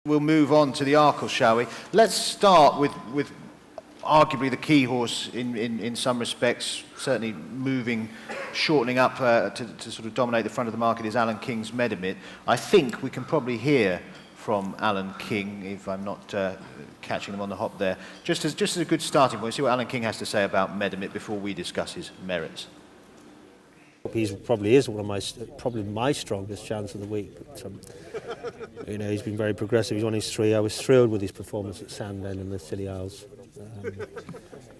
We'll move on to the Arkle, shall we? Let's start with arguably the key horse in some respects, certainly shortening up to sort of dominate the front of the market is Alan King's Medermit. I think we can probably hear from Alan King, if I'm not catching them on the hop there. Just as a good starting point, see what Alan King has to say about Medermit before we discuss his merits. He probably is one of my strongest chance of the week. But, he's been very progressive. He's on his 3. I was thrilled with his performance at Sandown and the Scilly Isles.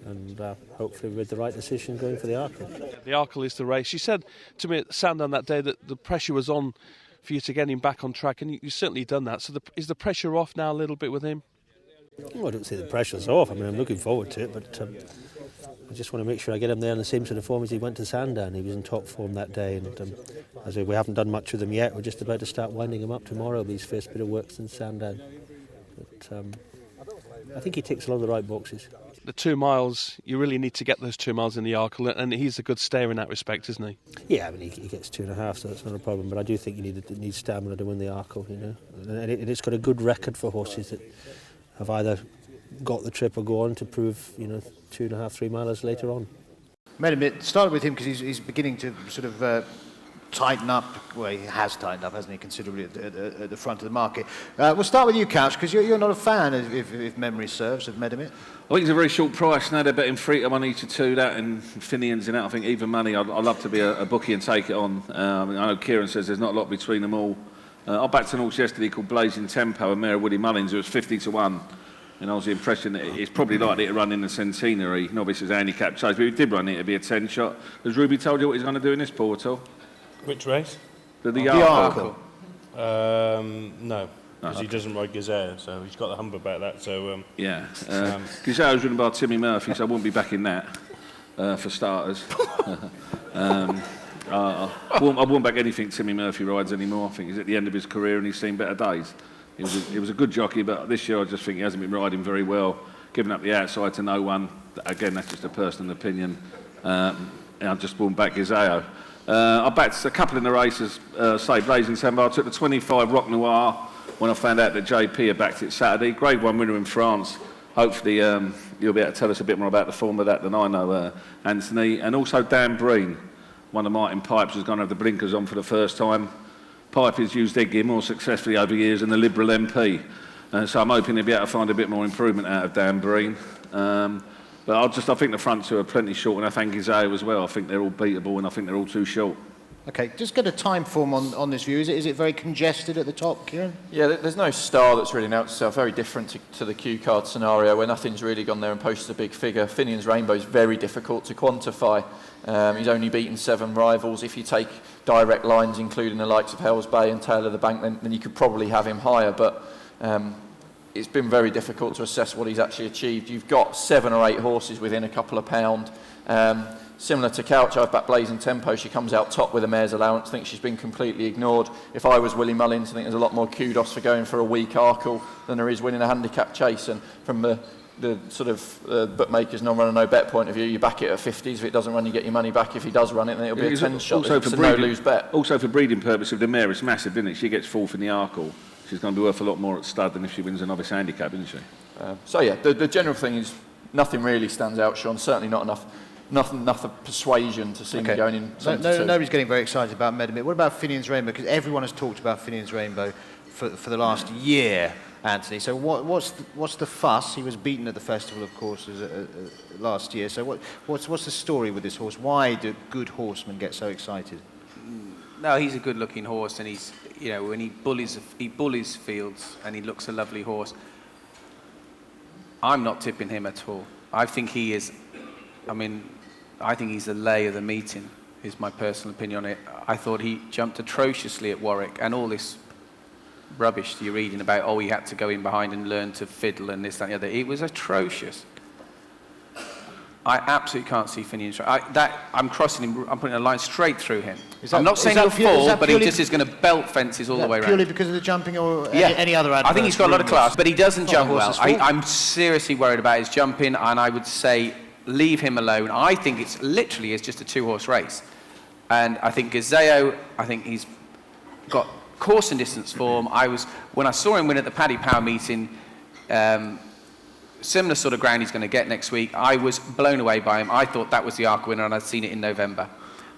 And hopefully with the right decision going for the Arkle. The Arkle is the race. You said to me at Sandown that day that the pressure was on for you to get him back on track, and you've certainly done that. So is the pressure off now a little bit with him? Well, I don't say the pressure's off. I mean, I'm looking forward to it, but I just want to make sure I get him there in the same sort of form as he went to Sandown. He was in top form that day, and as we haven't done much with him yet. We're just about to start winding him up tomorrow with his first bit of work since Sandown. But I think he ticks a lot of the right boxes. The 2 miles, you really need to get those 2 miles in the Arkle, and he's a good stayer in that respect, isn't he? Yeah, I mean, he gets 2.5, so that's not a problem, but I do think you need stamina to win the Arkle, and it's got a good record for horses that have either got the trip or go on to prove, 2.5, 3 miles later on. Medermit started with him because he's beginning to sort of tighten up. Well, he has tightened up, hasn't he, considerably at the front of the market. We'll start with you, Couch, because you're not a fan, if memory serves, of Medermit. I think it's a very short price. Now they're betting 3 to 1 each to 2, that and Finian's in that. I think even money, I'd love to be a bookie and take it on. I know Kieran says there's not a lot between them all. I backed an horse yesterday called Blazing Tempo, a mare of Woody Mullins, who was 50 to 1. And I was the impression that it's probably likely to run in the Centenary. Novice is a handicap chase, but if he did run it, it'd be a 10 shot. Has Ruby told you what he's going to do in this, Paul, at all? Which race? The Arkle. No, because he doesn't ride Ghizao, so he's got the humble about that. So Ghizao's ridden by Timmy Murphy, so I wouldn't be backing that for starters. I wouldn't back anything Timmy Murphy rides anymore. I think he's at the end of his career and he's seen better days. He was a good jockey, but this year I just think he hasn't been riding very well, giving up the outside to no one. Again, that's just a personal opinion. And I just wouldn't back Ghizao. I backed a couple in the races, say Blazing Tempo. I took the 25 Rock Noir when I found out that JP had backed it Saturday. Grade 1 winner in France. Hopefully you'll be able to tell us a bit more about the form of that than I know, Anthony. And also Dan Breen, one of Martin Pipes, who's going to have the blinkers on for the first time. Pipe has used their gear more successfully over years than the Liberal MP. So I'm hoping he'll be able to find a bit more improvement out of Dan Breen. But I think the front 2 are plenty short, and I think Ghizao as well. I think they're all beatable, and I think they're all too short. Okay, just get a time form on this view. Is it very congested at the top, Kieran? Yeah, there's no star that's really announced itself. Very different to the Q card scenario where nothing's really gone there and posted a big figure. Finian's Rainbow is very difficult to quantify. He's only beaten 7 rivals. If you take direct lines, including the likes of Hells Bay and Tail of the Bank, then you could probably have him higher. But it's been very difficult to assess what he's actually achieved. You've got 7 or 8 horses within a couple of pound. Similar to Couch, I've backed Blazing Tempo. She comes out top with a mare's allowance. I think she's been completely ignored. If I was Willie Mullins, I think there's a lot more kudos for going for a weak Arkle than there is winning a handicap chase. And from the sort of bookmakers non-run no bet point of view, you back it at 50s. If it doesn't run, you get your money back. If he does run it, then it'll be a 10 shot. It's a no-lose bet. Also for breeding purpose of the mare, it's massive, isn't it? She gets 4th in the Arkle. She's going to be worth a lot more at stud than if she wins a novice handicap, isn't she? So yeah, the general thing is nothing really stands out, Sean. Certainly not enough persuasion to see me going in. Nobody's getting very excited about Medermit. What about Finian's Rainbow? Because everyone has talked about Finian's Rainbow for the last year, Anthony. So what's the fuss? He was beaten at the festival, of course, last year. So what's the story with this horse? Why do good horsemen get so excited? No, he's a good-looking horse, and he's when he bullies fields, and he looks a lovely horse. I'm not tipping him at all. I think he is. I think he's the lay of the meeting, is my personal opinion on it. I thought he jumped atrociously at Warwick, and all this rubbish you're reading about, he had to go in behind and learn to fiddle and this, that, and the other. It was atrocious. I absolutely can't see Finian's. I'm crossing him, I'm putting a line straight through him. I'm not saying he'll fall, but he just is going to belt fences all the way around. Purely because of the jumping or any other adverse? I think he's got a lot of class, but he doesn't jump well. I'm seriously worried about his jumping, and I would say leave him alone. I think it's literally is just a 2-horse race. And I think Ghizao, I think he's got course and distance form, when I saw him win at the Paddy Power meeting, similar sort of ground he's going to get next week, I was blown away by him. I thought that was the Arkle winner, and I'd seen it in November.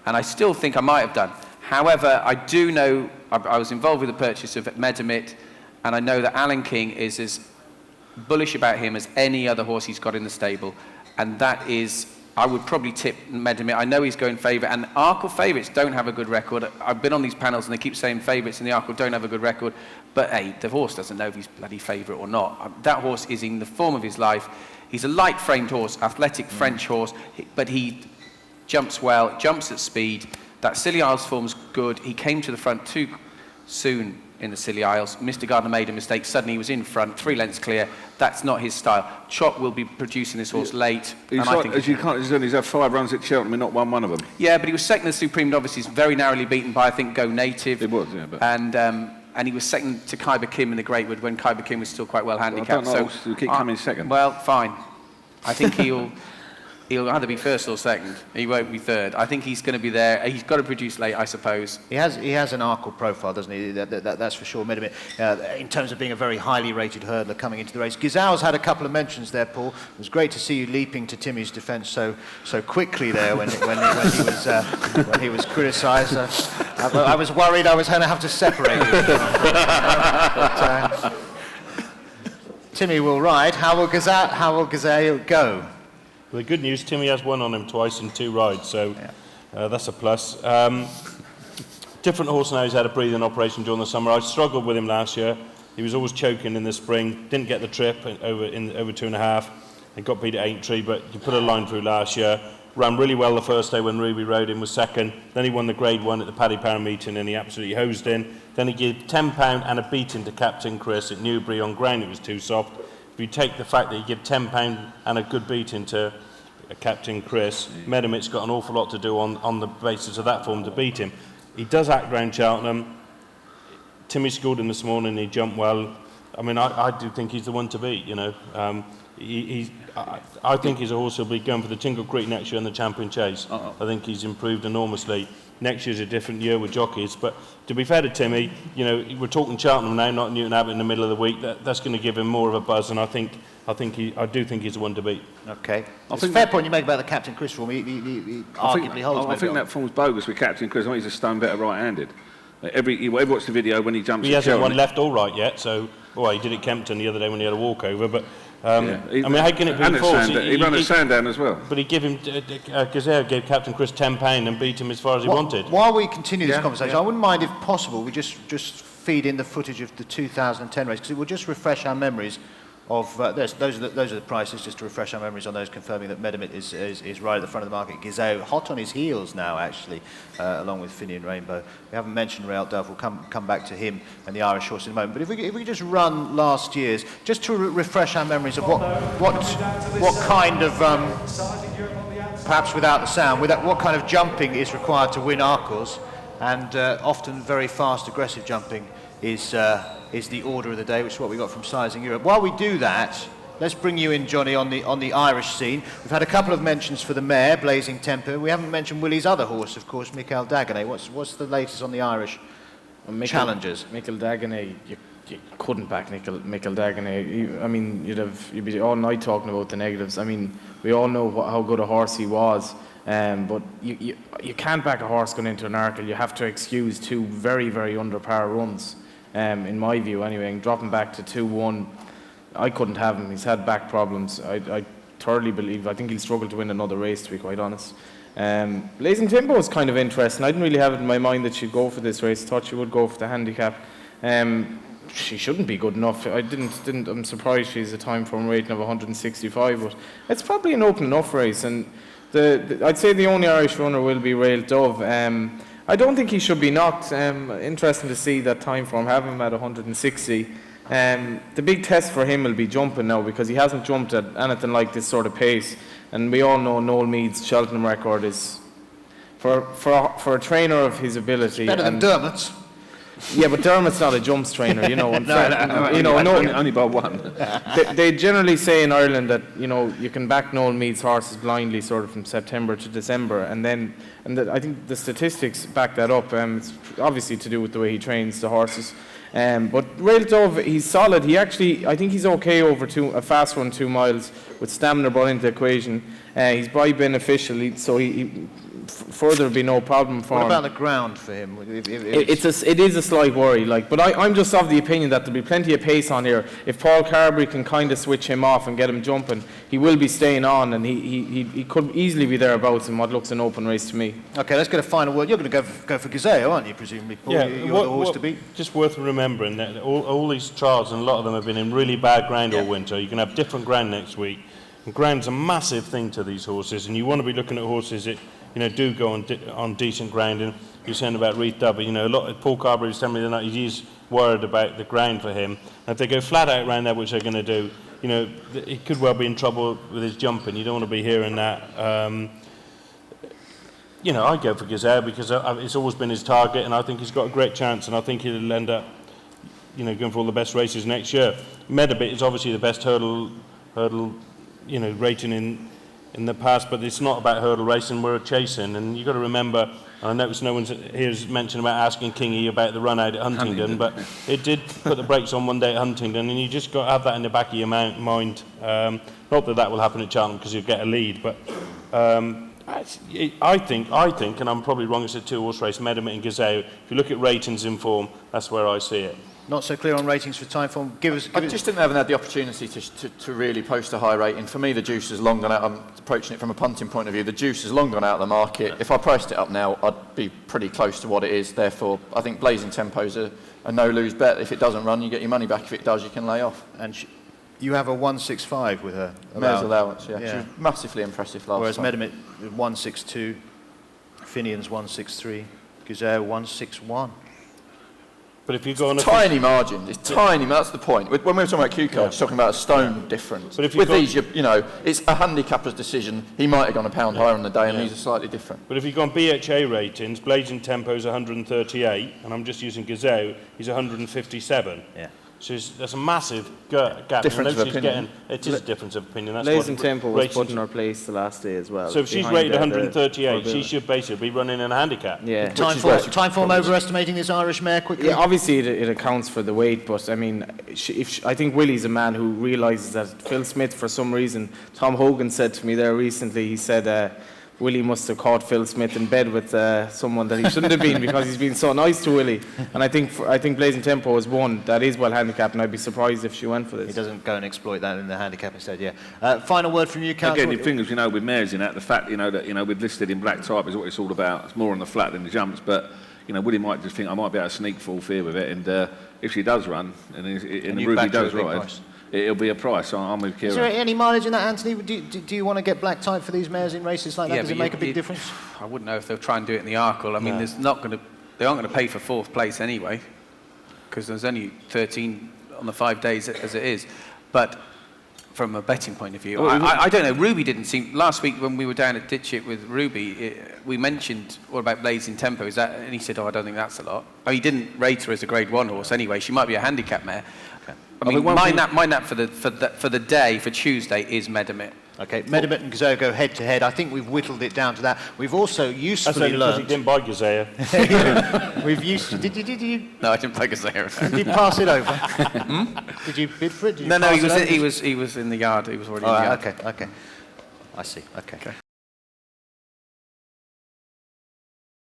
And I still think I might have done. However, I do know, I was involved with the purchase of Medermit, and I know that Alan King is as bullish about him as any other horse he's got in the stable. And that is, I would probably tip Medermit. I know he's going favourite, and Arkle favourites don't have a good record. I've been on these panels and they keep saying favourites and the Arkle don't have a good record. But hey, the horse doesn't know if he's bloody favourite or not. That horse is in the form of his life. He's a light-framed horse, athletic French horse, but he jumps well, jumps at speed. That Scilly Isles form's good. He came to the front too soon in the Scilly Isles. Mr. Gardner made a mistake. Suddenly he was in front, 3 lengths clear. That's not his style. Chop will be producing this horse late. He's had 5 runs at Cheltenham and not won one of them. Yeah, but he was second to Supreme Novice. He's very narrowly beaten by, I think, Go Native. It was, yeah. But And he was second to Khyber Kim in the Greatwood when Khyber Kim was still quite well handicapped. I don't know, he'll keep coming second. Well, fine. I think he'll either be first or second. He won't be third. I think he's going to be there. He's got to produce late, I suppose. He has an Arkle profile, doesn't he? That's for sure. Medermit, in terms of being a very highly rated hurdler coming into the race. Ghizao's had a couple of mentions there, Paul. It was great to see you leaping to Timmy's defence so quickly there when he was criticised. I was worried I was going to have to separate you. But, Timmy will ride. How will Ghizao go? Well, the good news, Timmy has won on him twice in 2 rides, so that's a plus. Different horse now. He's had a breathing operation during the summer. I struggled with him last year. He was always choking in the spring. Didn't get the trip over 2.5. And got beat at Aintree, but he put a line through last year. Ran really well the first day when Ruby rode him, was second. Then he won the Grade 1 at the Paddy Power meeting and he absolutely hosed in. Then he gave £10 and a beating to Captain Chris at Newbury on ground. It was too soft. If you take the fact that he gave £10 and a good beating to Captain Chris, Medermit's got an awful lot to do on the basis of that form to beat him. He does act round Cheltenham. Timmy scored him this morning, he jumped well. I mean, I do think he's the one to beat, you know. I think he's a horse who'll be going for the Tingle Creek next year in the Champion Chase. I think he's improved enormously. Next year's a different year with jockeys, but to be fair to Timmy, you know, we're talking Cheltenham now, not Newton Abbot in the middle of the week. That's going to give him more of a buzz, and I do think he's the one to beat. Okay, it's a fair point you make about the Captain Chris form. He arguably holds. I think that form's bogus with Captain Chris. I think he's a stone better right-handed. You watch the video when he jumps. He hasn't won left or right yet, so he did at Kempton the other day when he had a walkover, but. I mean, how can it be false? He ran at Sandown as well. But he gave him, Ghizao gave Captain Chris £10 and beat him as far as he wanted. While we continue this conversation, I wouldn't mind, if possible, we just feed in the footage of the 2010 race, because it will just refresh our memories of, those are the prices, just to refresh our memories on those, confirming that Medermit is right at the front of the market. Ghizao, hot on his heels now, actually, along with Finian Rainbow. We haven't mentioned Real Dove. We'll come back to him and the Irish horse in a moment. But if we could just run last year's, just to refresh our memories of what kind of, perhaps without the sound, what kind of jumping is required to win Arkles, and often very fast, aggressive jumping is the order of the day, which is what we got from Sizing Europe. While we do that, let's bring you in, Johnny, on the Irish scene. We've had a couple of mentions for the mare, Blazing Temper. We haven't mentioned Willie's other horse, of course, Michael Dagonet. What's the latest on the Irish challengers? Michael Dagonet, you couldn't back Michael Dagonet. I mean, you'd be all night talking about the negatives. I mean, we all know how good a horse he was. But you can't back a horse going into an Arkle. You have to excuse 2 very, very under par runs. In my view anyway, and dropping back to 2-1, I couldn't have him. He's had back problems. I thoroughly believe, I think he'll struggle to win another race, to be quite honest. Blazing Timber was kind of interesting. I didn't really have it in my mind that she'd go for this race. Thought she would go for the handicap. She shouldn't be good enough. I'm surprised she's a Timeform rating of 165, but it's probably an open enough race, and I'd say the only Irish runner will be Real Dove. I don't think he should be knocked. Interesting to see that Timeform have him at 160. The big test for him will be jumping now, because he hasn't jumped at anything like this sort of pace. And we all know Noel Meade's Cheltenham record is, for a trainer of his ability. It's better than Dermot's. Yeah, but Dermot's not a jumps trainer, you know. Only by one. They generally say in Ireland that, you know, you can back Noel Meade's horses blindly sort of from September to December, and I think the statistics back that up. It's obviously to do with the way he trains the horses. But Rail Dove, he's solid. I think he's okay over a fast run 2 miles with stamina brought into the equation. He's bike beneficial, so further be no problem for him. What about the ground for him? It is a slight worry, but I'm just of the opinion that there'll be plenty of pace on here. If Paul Carberry can kind of switch him off and get him jumping, he will be staying on, and he could easily be thereabouts in what looks an open race to me. Okay, let's get a final word. You're going to go for Ghizao, aren't you, presumably, Paul? Yeah, you're the horse to beat. Just worth remembering that all these trials, and a lot of them have been in really bad ground all winter. You can have different ground next week. And ground's a massive thing to these horses, and you want to be looking at horses that, you know, do go on decent ground. And you're saying about Reith Dubby, you know, Paul Carberry was telling me tonight he's worried about the ground for him. And if they go flat out around there, which they're going to do, you know, he could well be in trouble with his jumping. You don't want to be hearing that. You know, I go for Ghizao because it's always been his target, and I think he's got a great chance, and I think he'll end up, you know, going for all the best races next year. Medermit is obviously the best hurdle, you know, rating in the past, but it's not about hurdle racing, we're chasing. And you've got to remember, I noticed no one's here's mentioned about asking Kingy about the run out at Huntingdon, but it did put the brakes on one day at Huntingdon, and you just got to have that in the back of your mind. Not that will happen at Cheltenham because you'll get a lead, but I think, and I'm probably wrong, it's a 2-horse race, Medermit and Ghizao. If you look at ratings in form, that's where I see it. Not so clear on ratings for Timeform. I just think they haven't had the opportunity to really post a high rating. For me, the juice has long gone out. I'm approaching it from a punting point of view. The juice has long gone out of the market. If I priced it up now, I'd be pretty close to what it is. Therefore, I think Blazing Tempo's a no-lose bet. If it doesn't run, you get your money back. If it does, you can lay off. And you have a 165 with her. Mare's allowance, yeah. She was massively impressive last Whereas time. Medermit 162, Finian's 163, Ghizao 161. But if you go on a tiny margin, it's tiny. That's the point. When we were talking about Q cards, talking about a stone difference. But with these, you know, it's a handicapper's decision. He might have gone a pound higher on the day, and these are slightly different. But if you've gone BHA ratings, Blazing Tempo's 138, and I'm just using Ghizao, he's 157. Yeah. So that's a massive gap. Difference of opinion. It is a difference of opinion. That's Blazing Tempo was put in her place the last day as well. So if she's rated 138, she should basically be running in a handicap. Yeah. Timeform overestimating this Irish mare quickly? Yeah, obviously it accounts for the weight, but I mean, I think Willie's a man who realises that Phil Smith, for some reason, Tom Hogan said to me there recently, he said, Willie must have caught Phil Smith in bed with someone that he shouldn't have been because he's been so nice to Willie. And I think Blazing Tempo is one that is well handicapped, and I'd be surprised if she went for this. He doesn't go and exploit that in the handicap instead, yeah. Final word from you, Council. Again, the thing is, you know, with mares in that, the fact, you know, that, you know, with listed in black type is what it's all about. It's more on the flat than the jumps, but, you know, Willie might just think I might be able to sneak full fear with it, and if she does run, and the Ruby does ride, it'll be a price. I'm with Kieran. Is there any mileage in that, Anthony? Do you want to get black type for these mares in races like that? Does it make a big difference? I wouldn't know if they'll try and do it in the Arkle. I mean, they aren't going to pay for 4th place anyway, because there's only 13 on the 5 days as it is. But from a betting point of view, I don't know. Ruby didn't seem last week when we were down at Ditchit with Ruby. We mentioned what about Blazing Tempo? Is that? And he said, "Oh, I don't think that's a lot." Oh, he didn't rate her as a Grade 1 horse anyway. She might be a handicap mare. I mean, mind that for the day, for Tuesday, is Medermit. Okay, Medermit and Ghizao go head to head. I think we've whittled it down to that. We've also usefully learned. Because he didn't buy Ghizao. We've used. Did you? No, I didn't buy Ghizao. Did you pass it over? Did you bid for it? No, he was in the yard. He was already in the yard. Okay. I see. Okay.